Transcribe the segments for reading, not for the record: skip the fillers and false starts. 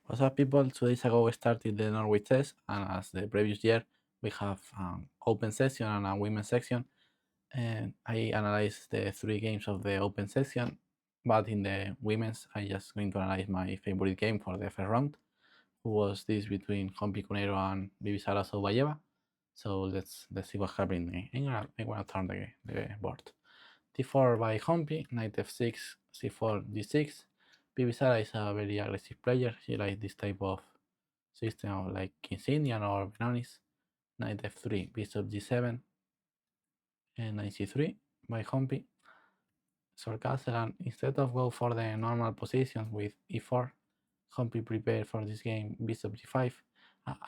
What's up, people? 2 days ago we started the Norway test, and as the previous year, we have an open session and a women's section. And I analyzed the 3 games of the open session, but in the women's, I just going to analyze my favorite game for the first round, who was this between Koneru and Assaubayeva. So let's see what happened. I'm gonna turn the board. D4 by Humpy, knight f6, c4, d6. Bibisara is a very aggressive player. She likes this type of system of like King's Indian or Bananis. Knight f3, bishop g7, and knight c3 by Humpy. Castle, and instead of go for the normal positions with e4, Humpy prepared for this game bishop g5.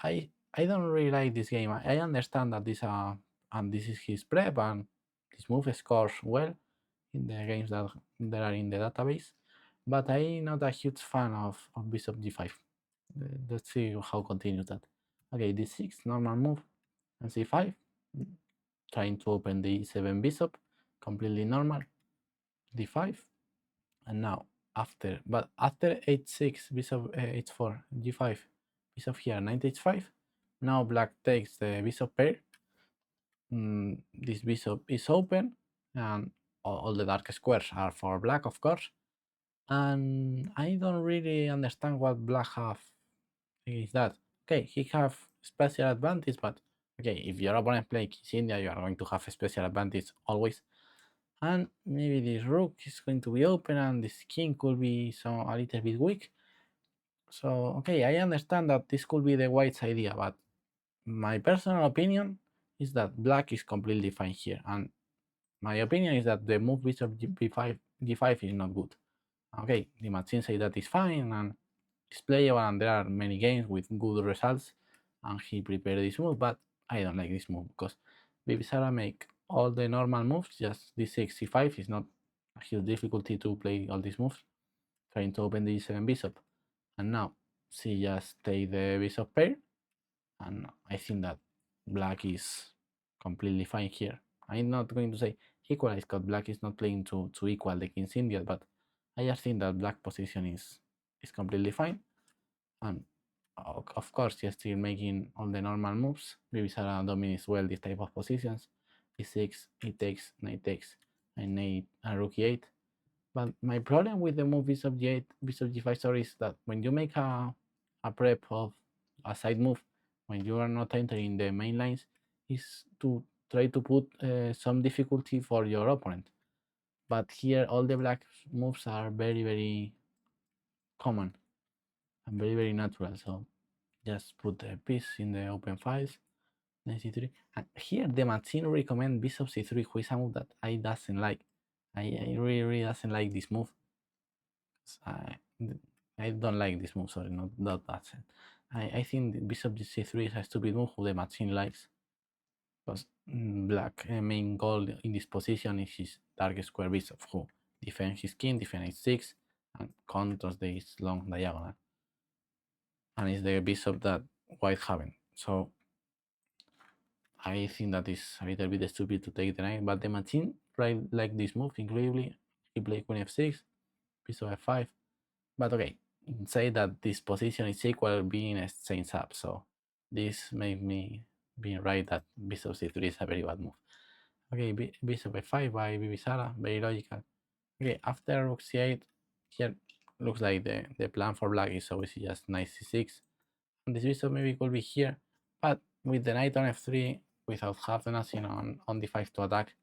I don't really like this game. I understand that this and this is his prep, and this move scores well in the games that are in the database, but I'm not a huge fan of bishop g5. Let's see how continues that. Okay, d6, normal move, and c5, trying to open the e7 bishop, completely normal, d5, and now after h6, bishop h4, g5, bishop here, knight h5, now black takes the bishop pair. This bishop is open, and all the dark squares are for black, of course. And I don't really understand what black have against that. Okay, he have special advantage, but okay, if your opponent play King's India, you are going to have a special advantage always. And maybe this rook is going to be open, and this king could be a little bit weak. So okay, I understand that this could be the white's idea, but my personal opinion is that black is completely fine here, and my opinion is that the move bishop g5 is not good. Okay, the machine say that is fine and it's playable, and there are many games with good results, and he prepared this move, but I don't like this move because Bibisara make all the normal moves, just d6, c5 is not a huge difficulty to play all these moves, trying to open the e7 bishop, and now she just take the bishop pair, and I think that black is completely fine here. I'm not going to say equalize because black is not playing to equal the King's India, but I just think that black position is completely fine. And of course, you're still making all the normal moves. Bibisara dominates well this type of positions. e6, e takes, knight takes, and rook e8. But my problem with the move bishop g8, bishop g5 sorry, is that when you make a prep of a side move, when you are not entering the main lines, is to try to put some difficulty for your opponent. But here all the black moves are very, very common and very, very natural. So just put the piece in the open files, knight c3. And here the machine recommend bishop c3, which is a move that I doesn't like. I really, really doesn't like this move. I don't like this move, sorry, not that. I think bishop c3 is a stupid move who the machine likes. Because black main goal in this position is his dark square bishop who defends his king, defends h6, and controls this long diagonal. And it's the bishop that white haven't. So I think that is a little bit stupid to take the knight, but the machine played like this move incredibly. He played queen f6, bishop f5, but okay, say that this position is equal being exchange up, so this made me being right that bishop c3 is a very bad move. Okay, bishop f5 by Bibisara, very logical. Okay, after rook c8, here looks like the plan for black is obviously just knight c6, and this bishop maybe could be here, but with the knight on f3, without half the nothing on d5 to attack,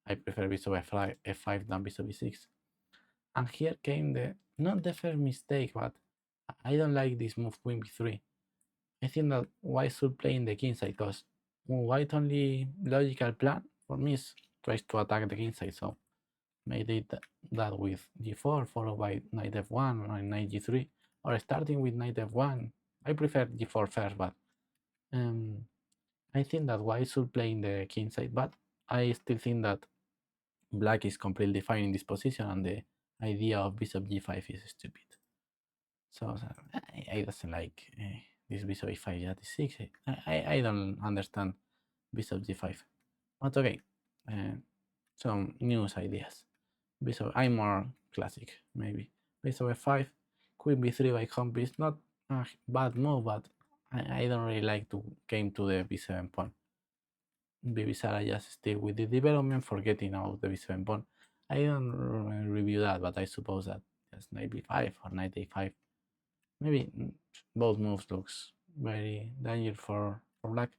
I prefer bishop f5 than bishop e6. And here came not the first mistake, but I don't like this move queen b3. I think that white should play in the king side, because white only logical plan for me is tries to attack the king side, so maybe that with g4 followed by knight f1 or knight g3, or starting with knight f1. I prefer g4 first, but I think that white should play in the king side, but I still think that black is completely fine in this position, and the idea of bishop g5 is stupid. So I doesn't like this bishop e5 at d6. I don't understand bishop g5. But okay, some news ideas. Bishop, I'm more classic maybe. Bishop f5, queen b3 by Humpy is not bad move, but I don't really like to game to the b7 pawn. Bibisara just stick with the development, forgetting about the b7 pawn. I don't review that, but I suppose that just knight b5 or knight a5. Maybe both moves looks very dangerous for black.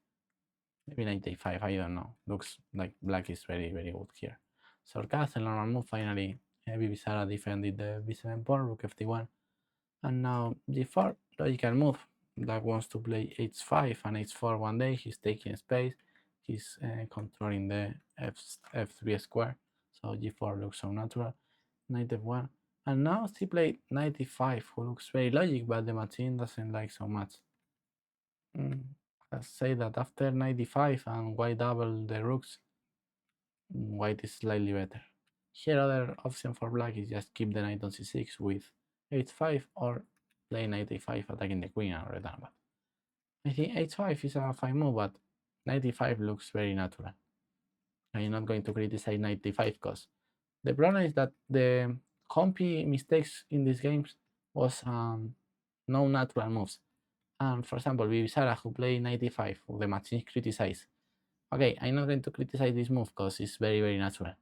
Maybe knight a5, I don't know. Looks like black is very good here. So castle, normal move, finally Bibisara defended the b7 pawn, rook ft1. And now g4, logical move. Black wants to play h5 and h4 one day. He's taking space. He's controlling the f3 square. So g4 looks so natural. Knight f1. And now he played knight e5, who looks very logic, but the machine doesn't like so much. Let's say that after knight e5 and white double the rooks, white is slightly better. Here other option for black is just keep the knight on c6 with h5 or play knight a5 attacking the queen and return. But I think h5 is a fine move, but knight e5 looks very natural. I'm not going to criticize knight e5 because the problem is that the compy mistakes in these games was no natural moves. And for example, Bibisara, who played knight e5, who the machine criticized. Okay, I'm not going to criticize this move because it's very natural.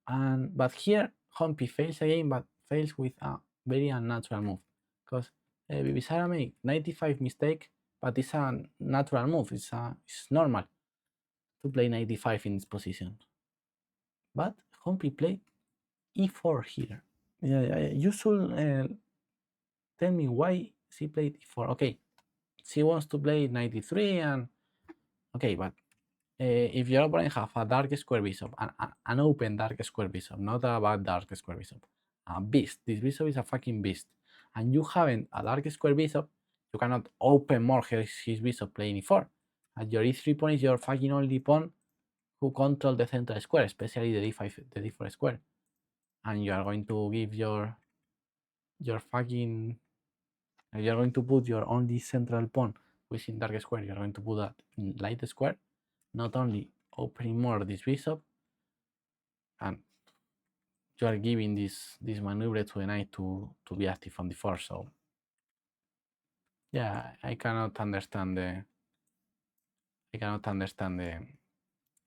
But here Humpy fails again, but fails with a very unnatural move, because Bibisara made 95 mistake, but it's a natural move. It's normal to play 95 in this position. But Humpy played e4 here. Yeah, you should tell me why she played e4. Okay, she wants to play 93 and okay, but if your opponent have a dark square bishop, an open dark square bishop, not a bad dark square bishop, a beast, this bishop is a fucking beast, and you haven't a dark square bishop, you cannot open more his bishop playing e4. And your e3 pawn is your fucking only pawn who control the central square, especially the d4 square. And you are going to give your fucking, you're going to put your only central pawn within dark square, you're going to put that in light square, not only opening more this bishop, and you are giving this maneuver to the knight to be active on the force. So yeah, I cannot understand the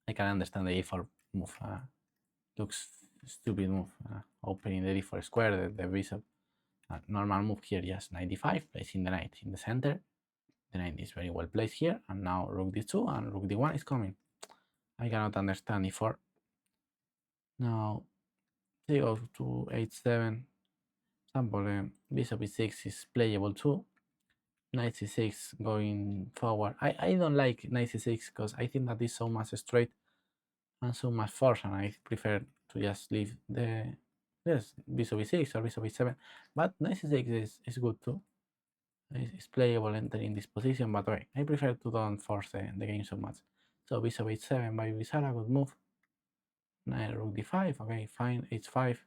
I can understand the e4 move. Looks stupid move. Opening the d4 square, the bishop. Normal move here, yes, knight d5, placing the knight in the center. The knight is very well placed here, and now rook d2 and rook d1 is coming. I cannot understand e4. Now they go to h7. Example, bishop e6 is playable too. Knight c6 going forward. I don't like knight c6 because I think that is so much straight and so much force, and I prefer to just leave the bishop e6 or bishop e7. But knight c6 is good too. It's playable entering this position, but okay, I prefer to don't force the game so much. So bishop h7 by Bibisara, good move. Knight rook d5, okay, fine, h5,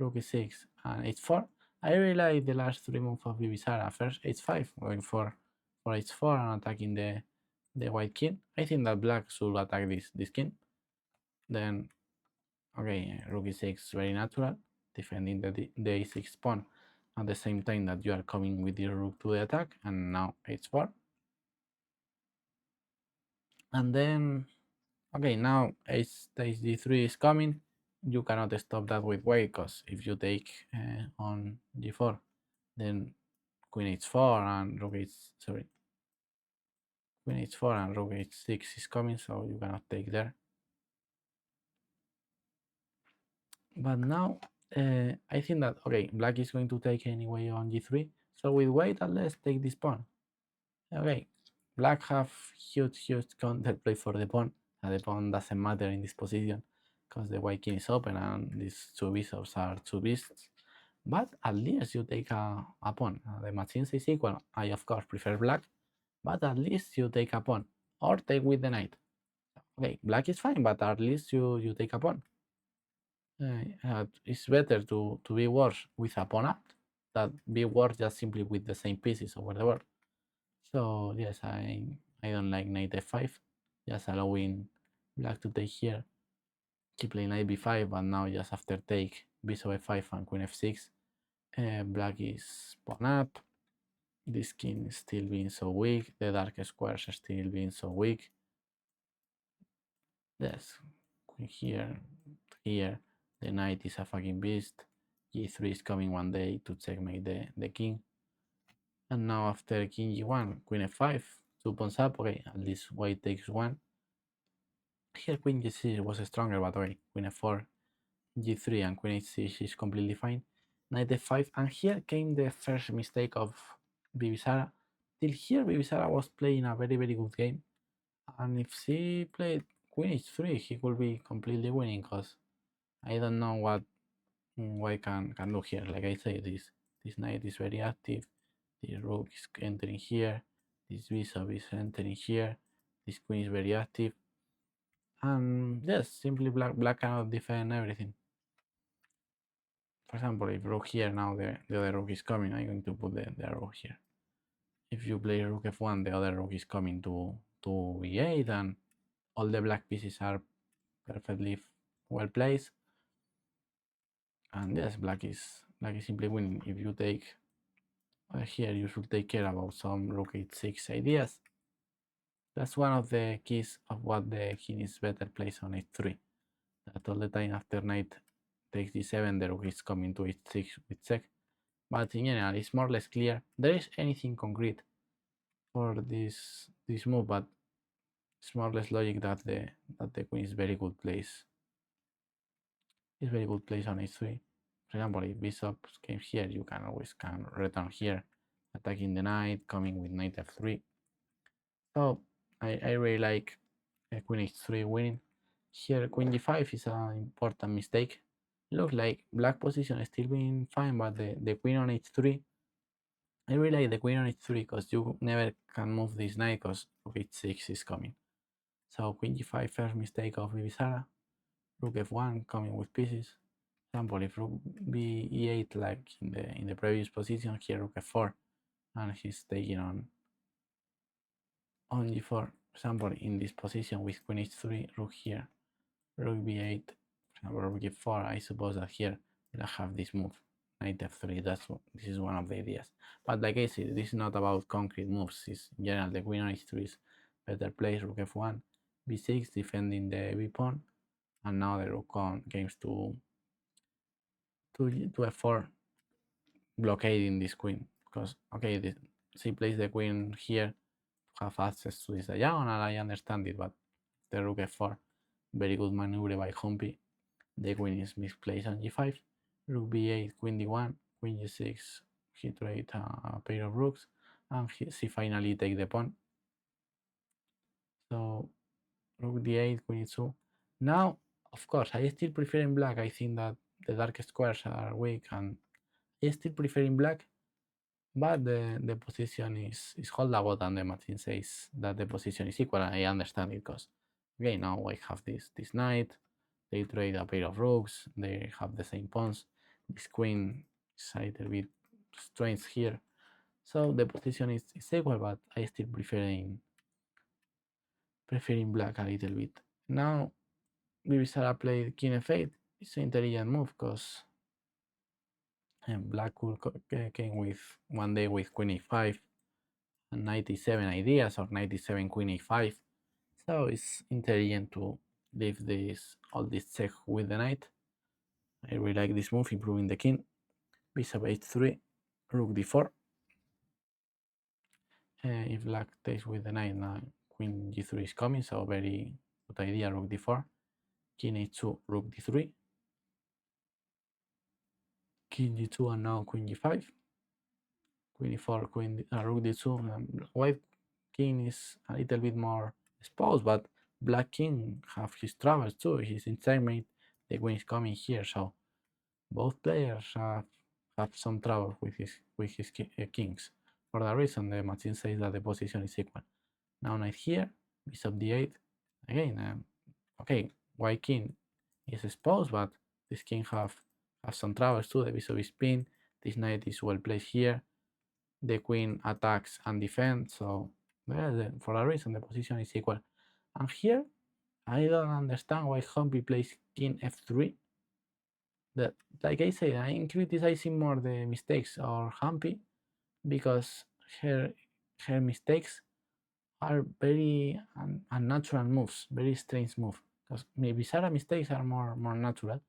rook e6, and h4. I really like the last three moves of Bibisara. First h5, going for h4 and attacking the white king. I think that black should attack this king. Then, okay, rook e6, very natural, defending the a6 pawn at the same time that you are coming with your rook to the attack. And now h4. And then, okay, now stage d3 is coming. You cannot stop that with white, because if you take on g4, then queen h4 and rook queen h4 and rook h6 is coming, so you cannot take there. But now I think that, okay, black is going to take anyway on g3, so with white, let's take this pawn. Okay, black have huge counterplay for the pawn, and the pawn doesn't matter in this position because the white king is open and these two bishops are two beasts. But at least you take a pawn. The machine is equal. I of course prefer black, but at least you take a pawn or take with the knight. Okay, black is fine, but at least you take a pawn. It's better to be worse with a pawn up than be worse just simply with the same pieces over the board. So yes, I don't like knight f5, just allowing black to take here, keep playing knight b5, but now just after take bishop f5 and queen f6, black is pawn up, This king is still being so weak, the dark squares are still being so weak. Yes, queen here, the knight is a fucking beast. G3 is coming one day to checkmate the king. And now after king g1, queen f5, 2 pawns up, okay, at least white takes one. Here queen g6 was stronger, but okay, queen f4, g3 and queen h6 is completely fine. Knight f5, and here came the first mistake of Bibisara. Till here Bibisara was playing a very good game, and if she played queen h3 he could be completely winning, because I don't know what white can do here. Like I say, this knight is very active, this rook is entering here, this bishop is entering here, this queen is very active, and yes, simply black cannot defend everything. For example, if rook here, now the other rook is coming, I'm going to put the rook here. If you play rook f1, the other rook is coming to e8, and all the black pieces are perfectly well placed. And yes, black is simply winning. If you take here, you should take care about some rook h6 ideas. That's one of the keys of what the king is better placed on h3. That all the time after knight takes d7, the rook is coming to h6 with check. But in general, it's more or less clear. There is anything concrete for this move, but it's more or less logic that the queen is very good place. It's very good place on h3. For example, if bishop came here, you can always return here, attacking the knight, coming with knight f3. So I really like queen h3 winning. Here queen g5 is an important mistake. Looks like black position is still being fine, but the queen on h3, I really like the queen on h3 because you never can move this knight because rook h6 is coming. So queen g5, first mistake of Bibisara. Rook f1 coming with pieces. For example, if rook b e8 like in the previous position, here rook f4, and he's taking on g4. For example, in this position with queen h3, rook here, rook b8, for example, rook f4, I suppose that here we'll have this move, knight f3. This is one of the ideas. But like I said, this is not about concrete moves. It's in general the queen on h3 is better place, rook f1, b6 defending the b pawn, and now the rook comes to f4, blockading this queen. Because okay, she plays the queen here to have access to this diagonal, I understand it, but the rook f4, very good maneuver by Humpy. The queen is misplaced on g5, rook b8, queen d1, queen g6, he trade a pair of rooks, and she finally take the pawn. So rook d8, queen e2. Now, of course, I still prefer in black. I think that the dark squares are weak, and I still prefer in black, but the position is holdable, and the machine says that the position is equal. I understand it because, okay, now I have this knight, they trade a pair of rooks, they have the same pawns, this queen is a little bit strange here, so the position is equal, but I still prefer in black a little bit. Now Bibisara played king f8. It's an intelligent move because black could came with one day with queen e5 and 97 ideas, or 97 queen e5. So it's intelligent to leave all this check with the knight. I really like this move, improving the king. Bishop h3, rook d4. If black takes with the knight, now queen g3 is coming, so very good idea, rook d4. King h2, rook d3. King g2, and now queen g5. Queen e4, rook d2. White king is a little bit more exposed, but black king have his troubles too. He's in checkmate. The queen is coming here, so both players have some trouble with his kings. For that reason, the machine says that the position is equal. Now knight here, bishop d8. Again, okay, white king is exposed, but this king have some troubles too. The bishop is pinned. This knight is well placed here. The queen attacks and defends, so for a reason the position is equal. And here I don't understand why Humpy plays king f3. Like I said, I'm criticizing more the mistakes of Humpy because her mistakes are very unnatural moves, very strange moves. Because maybe Sarah mistakes are more natural,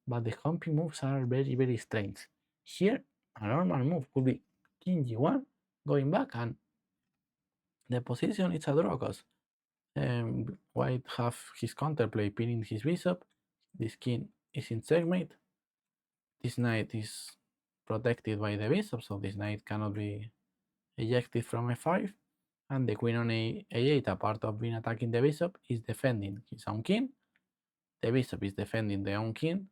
but the humpy moves are very strange. Here, a normal move could be king g1, going back, and the position is a draw because white have his counterplay pinning his bishop. This king is in checkmate. This knight is protected by the bishop, so this knight cannot be ejected from f5. And the queen on a8, apart of being attacking the bishop, is defending his own king. The bishop is defending the own king,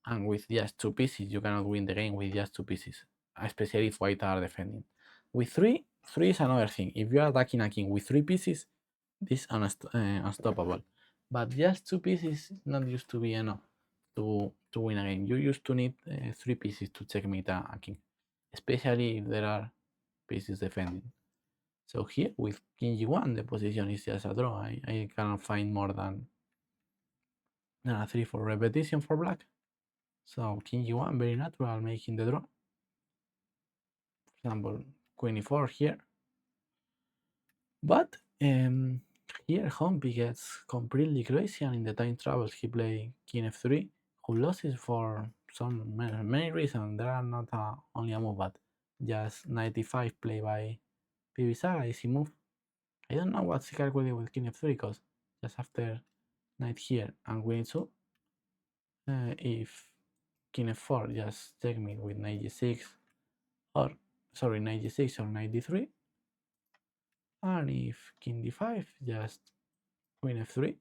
and with just two pieces, you cannot win the game with just two pieces, especially if white are defending. With three is another thing. If you are attacking a king with three pieces, this is unstoppable. But just two pieces not used to be enough to win a game. You used to need three pieces to checkmate a king, especially if there are pieces defending. So here with king g1, the position is just a draw. I cannot find more than a 3-4 repetition for black. So king g1, very natural, making the draw. For example, queen e4 here. But here Humpy gets completely crazy, and in the time travels he played king f3, who loses for some many reasons. There are not only a move, but just 95 played by Pibisaga, easy move. I don't know what's he calculated with king f3, because just after knight here and queen e2, if king f4 just checkmate with knight g6, or sorry, knight g6 or knight d3, and if king d5, just queen f3,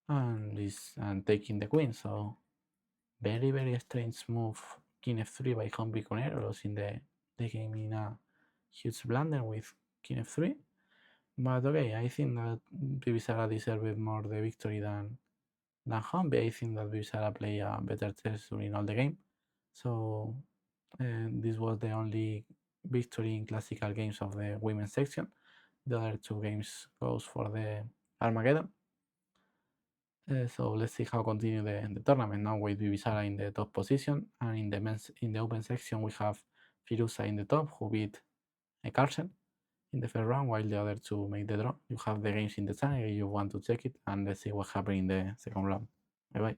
and taking the queen. So very strange move, king f3 by Humpy Koneru, losing the game in a huge blunder with king f3. But okay, I think that Pibisaga deserved more the victory than Humpy. I think that Pibisaga played a better chess during all the game. So this was the only victory in classical games of the women's section. The other two games goes for the Armageddon. So let's see how continue the tournament now with Pibisaga in the top position, and in the open section we have Firuza in the top, who beat Carlsen in the first round, while the other two make the draw. You have the games in the channel if you want to check it, and let's see what happened in the second round. Bye bye.